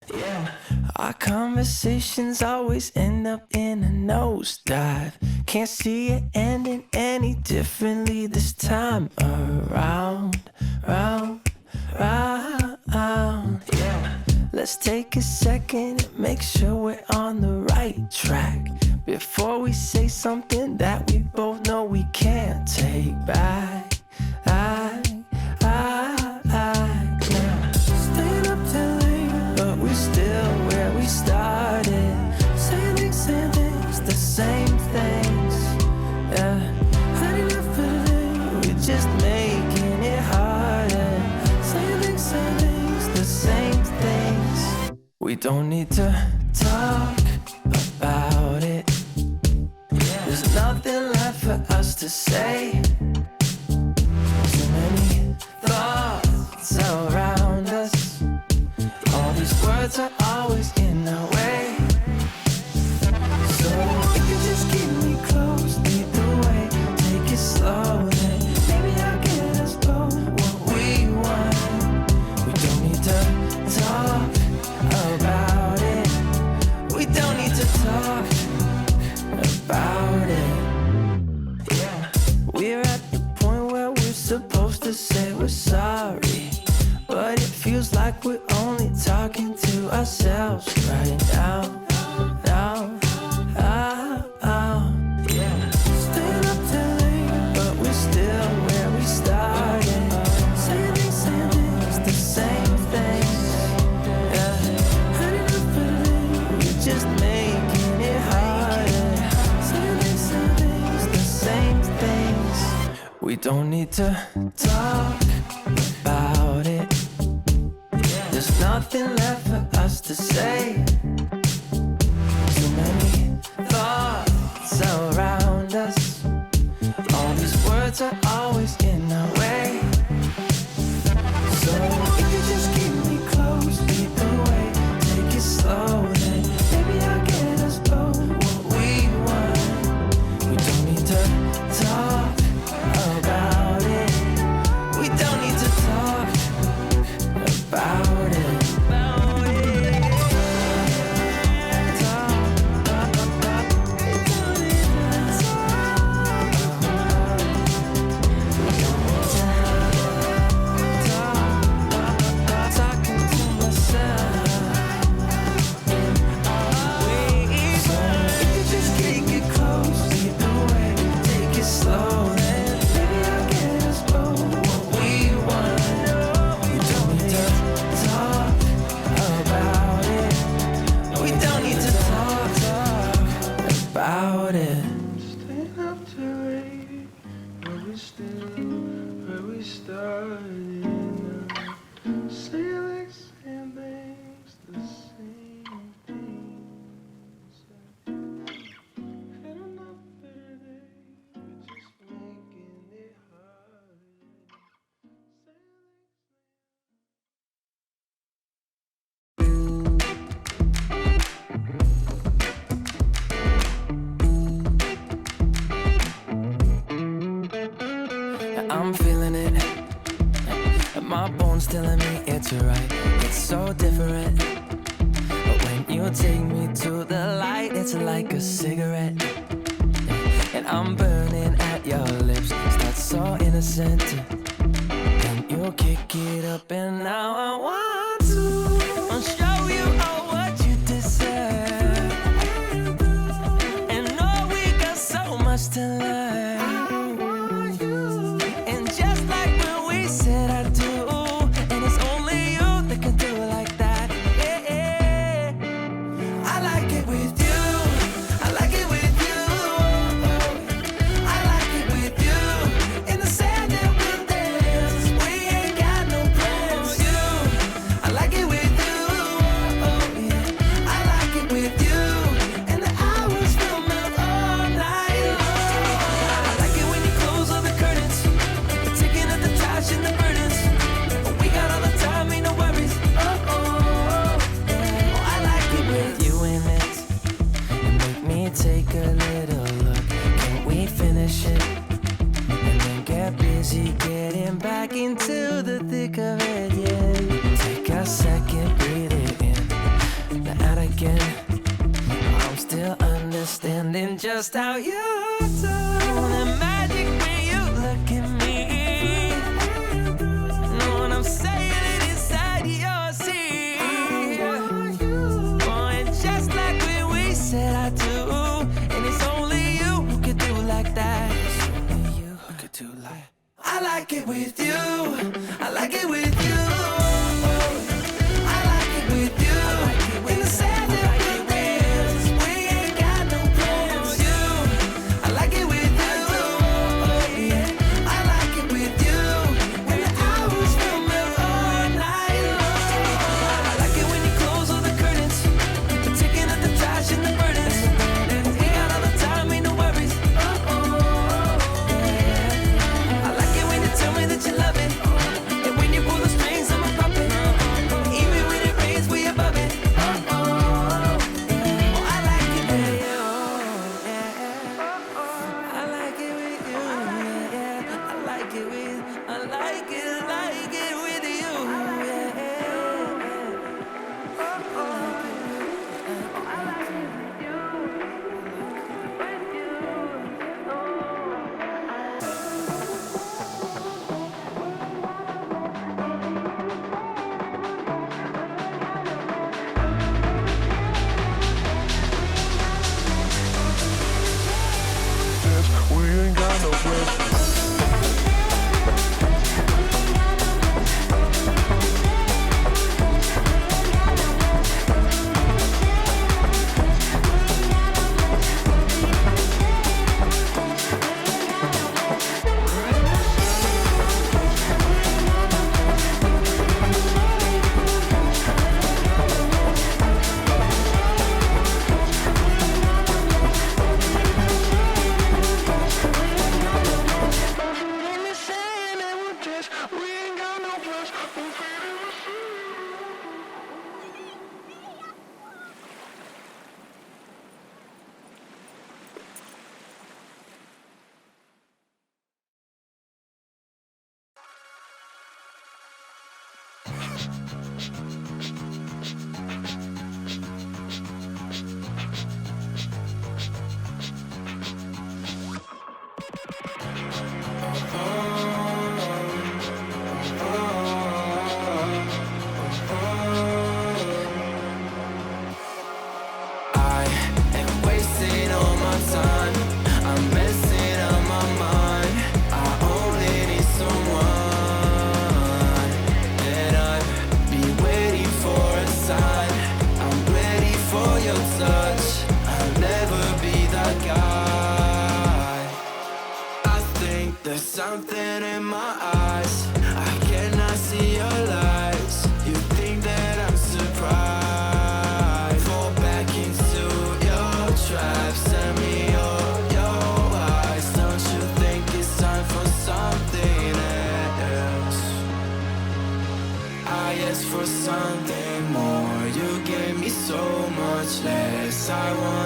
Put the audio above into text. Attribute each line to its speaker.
Speaker 1: Yeah, our conversations always end up in a nosedive. Can't see it ending any differently this time around, round, round. Yeah, let's take a second and make sure we're on the right track before we say something that we both know we can't take back. Staying up till late, but we're still where we started. Same things, the same things. Yeah, had enough for today. We're just making it harder. Same things, the same things. We don't need to talk about it. There's nothing left for us to say. So many thoughts around us. All these words are always in our way. So if you just keep me close, lead the way, take it slow, then maybe I'll get us both what we want. We don't need to talk about it. We don't need to talk about it. Yeah, we're at the point where we're supposed to say we're sorry, but it feels like we're only talking to ourselves right now. Yeah, staying up till late, but we're still where we started. Same things, the same things. Yeah, had enough for today. We're just making it harder. Same things, the same things. We don't need to talk about it. There's nothing left for us to say. Too many thoughts around us. All these words are always in our way. So if you just keep me close, lead the way, take it slow, then maybe I'll get us both what we want. We don't need to talk about it. We don't need to talk about it. About it. Staying up too late, but we're still where we started. Same things, the same things. Had enough for today, we're just making it harder. I'm feeling it. My bones telling me it's right. It's so different. But when you take me to the light, it's like a cigarette. And I'm burning at your lips. Start so innocent. Then you kick it up, and now I want to show you all what you deserve. And know we got so much to learn. I just how you do. The magic when you look at me. Know what I'm saying? It inside your seat. Oh, and just like when we said I do. And it's only you who could do like that. It's only you who could do like. I like it with you. I like it with you. I like it with you. In the sand of your ribs. We ain't got no plans. You. I like it with you. Yeah. I like it with you. When the hours feel me all night long. I like it when you close all the curtains. You're taking out the trash and the burdens. Ain't got all the time, ain't no worries. I like it when you tell me that you love it. And when you pull the strings, I'm a puppet. Even when it rains, we above it. Oh, I like it with you. Yeah. I like it with you. Yeah. I like it with. I like it with you.
Speaker 2: We ain't got no pressure.
Speaker 1: I am wasting all my time. I'm messing up my mind. I only need someone that I'd be waiting for a sign. I'm ready for your touch. I'll never be that guy. I think there's something in my eyes. I cannot see your lies. You think that I'm surprised. Fall back into your trap. Send me your eyes. Don't you think it's time for something else? I asked for something more. You gave me so much less. I want